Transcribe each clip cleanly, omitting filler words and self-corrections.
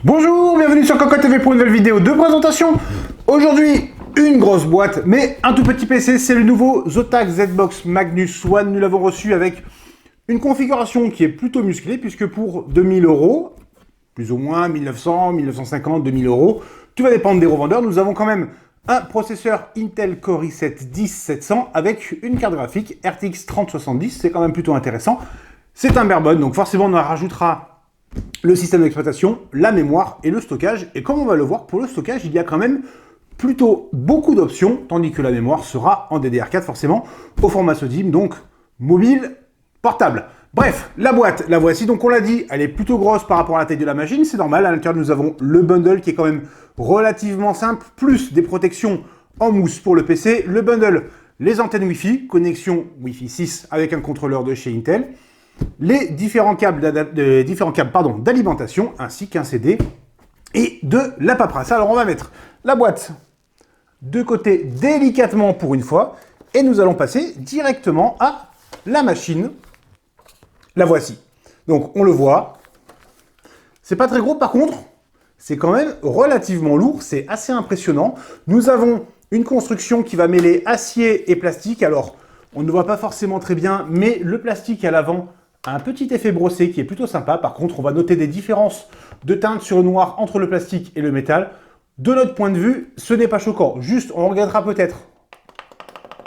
Bonjour, bienvenue sur Cocotte TV pour une nouvelle vidéo de présentation. Aujourd'hui, une grosse boîte, mais un tout petit PC, c'est le nouveau Zotac ZBox Magnus One. Nous l'avons reçu avec une configuration qui est plutôt musclée, puisque pour 2000 €, plus ou moins 1900, 1950, 2000 €, tout va dépendre des revendeurs, nous avons quand même un processeur Intel Core i7-10700 avec une carte graphique RTX 3070, c'est quand même plutôt intéressant. C'est un bare bone, donc forcément on en rajoutera le système d'exploitation, la mémoire et le stockage. Et comme on va le voir, pour le stockage, il y a quand même plutôt beaucoup d'options, tandis que la mémoire sera en DDR4 forcément, au format SODIMM, donc mobile, portable. Bref, la boîte, la voici. Donc on l'a dit, elle est plutôt grosse par rapport à la taille de la machine, c'est normal. À l'intérieur, nous avons le bundle qui est quand même relativement simple, plus des protections en mousse pour le PC. Le bundle, les antennes Wi-Fi, connexion Wi-Fi 6 avec un contrôleur de chez Intel, les différents câbles d'alimentation, ainsi qu'un CD et de la paperasse. Alors on va mettre la boîte de côté délicatement pour une fois, et nous allons passer directement à la machine. La voici. Donc on le voit, c'est pas très gros, par contre, c'est quand même relativement lourd, c'est assez impressionnant. Nous avons une construction qui va mêler acier et plastique. Alors, on ne voit pas forcément très bien, mais le plastique à l'avant a un petit effet brossé qui est plutôt sympa. Par contre, on va noter des différences de teinte sur le noir entre le plastique et le métal. De notre point de vue, ce n'est pas choquant. Juste, on regrettera peut-être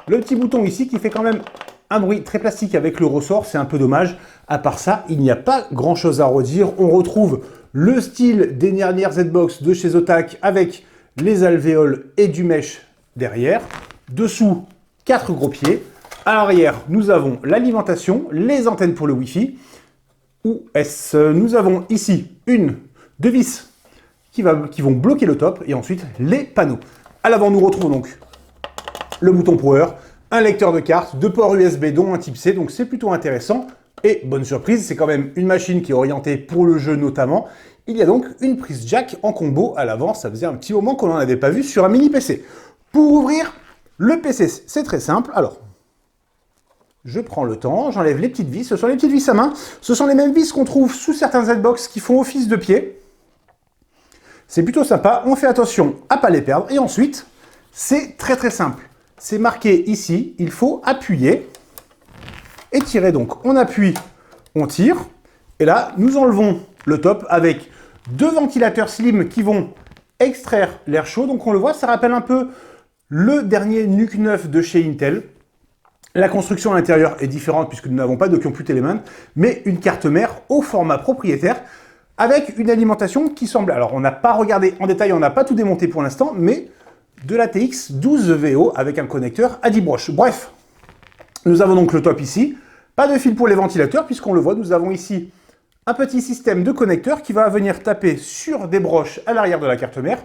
le petit bouton ici qui fait quand même un bruit très plastique avec le ressort. C'est un peu dommage. À part ça, il n'y a pas grand-chose à redire. On retrouve le style des dernières ZBox de chez Zotac avec les alvéoles et du mesh derrière. Dessous, 4 gros pieds. À l'arrière, nous avons l'alimentation, les antennes pour le Wi-Fi. Nous avons ici deux vis qui vont bloquer le top, et ensuite les panneaux. À l'avant, nous retrouvons donc le bouton Power, un lecteur de cartes, deux ports USB dont un type C, donc c'est plutôt intéressant. Et bonne surprise, c'est quand même une machine qui est orientée pour le jeu notamment. Il y a donc une prise jack en combo à l'avant, ça faisait un petit moment qu'on n'en avait pas vu sur un mini PC. Pour ouvrir le PC, c'est très simple. Alors, je prends le temps, j'enlève les petites vis. Ce sont les petites vis à main. Ce sont les mêmes vis qu'on trouve sous certains ZBox qui font office de pied. C'est plutôt sympa. On fait attention à ne pas les perdre. Et ensuite, c'est très très simple. C'est marqué ici. Il faut appuyer et tirer. Donc, on appuie, on tire. Et là, nous enlevons le top avec deux ventilateurs slim qui vont extraire l'air chaud. Donc, on le voit, ça rappelle un peu le dernier NUC 9 de chez Intel. La construction à l'intérieur est différente puisque nous n'avons pas de Compute Element, mais une carte mère au format propriétaire avec une alimentation qui semble... Alors, on n'a pas regardé en détail, on n'a pas tout démonté pour l'instant, mais de la TX 12VO avec un connecteur à 10 broches. Bref, nous avons donc le top ici. Pas de fil pour les ventilateurs puisqu'on le voit, nous avons ici un petit système de connecteurs qui va venir taper sur des broches à l'arrière de la carte mère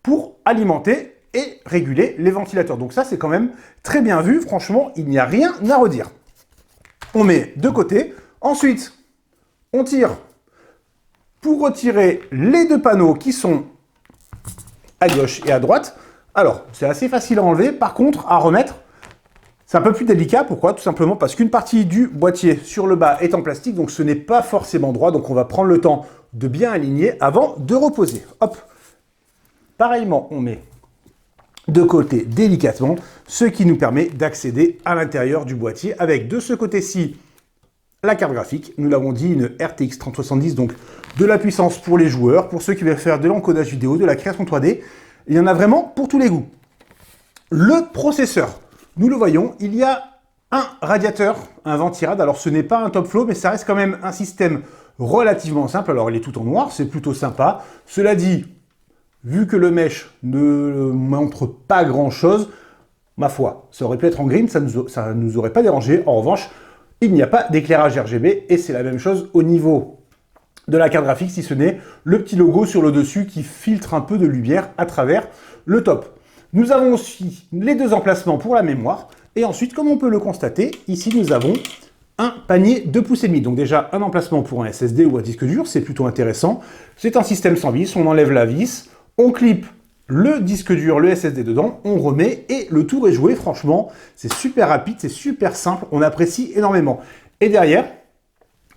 pour alimenter et réguler les ventilateurs. Donc ça, c'est quand même très bien vu. Franchement, il n'y a rien à redire. On met de côté. Ensuite, on tire pour retirer les deux panneaux qui sont à gauche et à droite. Alors, c'est assez facile à enlever. Par contre, à remettre, c'est un peu plus délicat. Pourquoi? Tout simplement parce qu'une partie du boîtier sur le bas est en plastique, donc ce n'est pas forcément droit. Donc on va prendre le temps de bien aligner avant de reposer. Hop. Pareillement, on met de côté délicatement, ce qui nous permet d'accéder à l'intérieur du boîtier avec de ce côté-ci la carte graphique. Nous l'avons dit, une RTX 3070, donc de la puissance pour les joueurs, pour ceux qui veulent faire de l'encodage vidéo, de la création 3D. Il y en a vraiment pour tous les goûts. Le processeur, nous le voyons, il y a un radiateur, un ventirad. Alors ce n'est pas un top flow, mais ça reste quand même un système relativement simple. Alors il est tout en noir, c'est plutôt sympa. Cela dit, vu que le mesh ne montre pas grand-chose, ma foi, ça aurait pu être en green, ça ne nous aurait pas dérangé. En revanche, il n'y a pas d'éclairage RGB, et c'est la même chose au niveau de la carte graphique, si ce n'est le petit logo sur le dessus qui filtre un peu de lumière à travers le top. Nous avons aussi les deux emplacements pour la mémoire, et ensuite, comme on peut le constater, ici nous avons un panier 2,5 pouces. Donc déjà, un emplacement pour un SSD ou un disque dur, c'est plutôt intéressant. C'est un système sans vis, on enlève la vis, on clip le disque dur, le SSD dedans, on remet et le tour est joué. Franchement, c'est super rapide, c'est super simple, on apprécie énormément. Et derrière,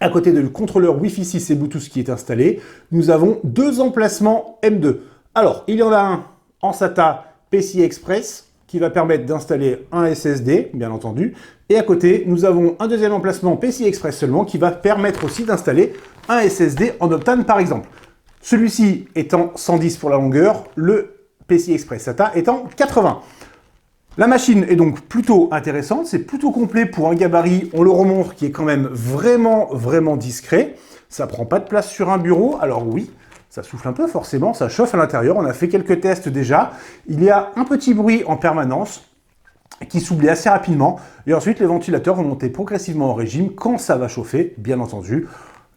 À côté du contrôleur Wi-Fi 6 et Bluetooth qui est installé, nous avons 2 emplacements M2. Alors, il y en a un en SATA PCI Express qui va permettre d'installer un SSD, bien entendu. Et à côté, nous avons un deuxième emplacement PCI Express seulement qui va permettre aussi d'installer un SSD en Optane par exemple. Celui-ci étant 110 pour la longueur, le PCI Express SATA étant 80. La machine est donc plutôt intéressante, c'est plutôt complet pour un gabarit, on le remontre, qui est quand même vraiment discret. Ça prend pas de place sur un bureau, alors oui, ça souffle un peu forcément, ça chauffe à l'intérieur, on a fait quelques tests déjà. Il y a un petit bruit en permanence qui s'oublie assez rapidement, et ensuite les ventilateurs vont monter progressivement au régime quand ça va chauffer, bien entendu.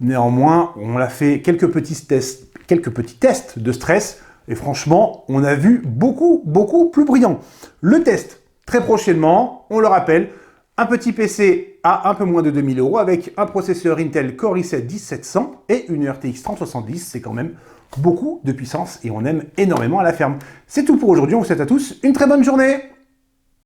Néanmoins, on a fait quelques petits tests de stress, et franchement, on a vu beaucoup plus brillant. Le test, très prochainement, on le rappelle, un petit PC à un peu moins de 2000 € avec un processeur Intel Core i7-10700 et une RTX 3070, c'est quand même beaucoup de puissance et on aime énormément à la ferme. C'est tout pour aujourd'hui, on vous souhaite à tous une très bonne journée.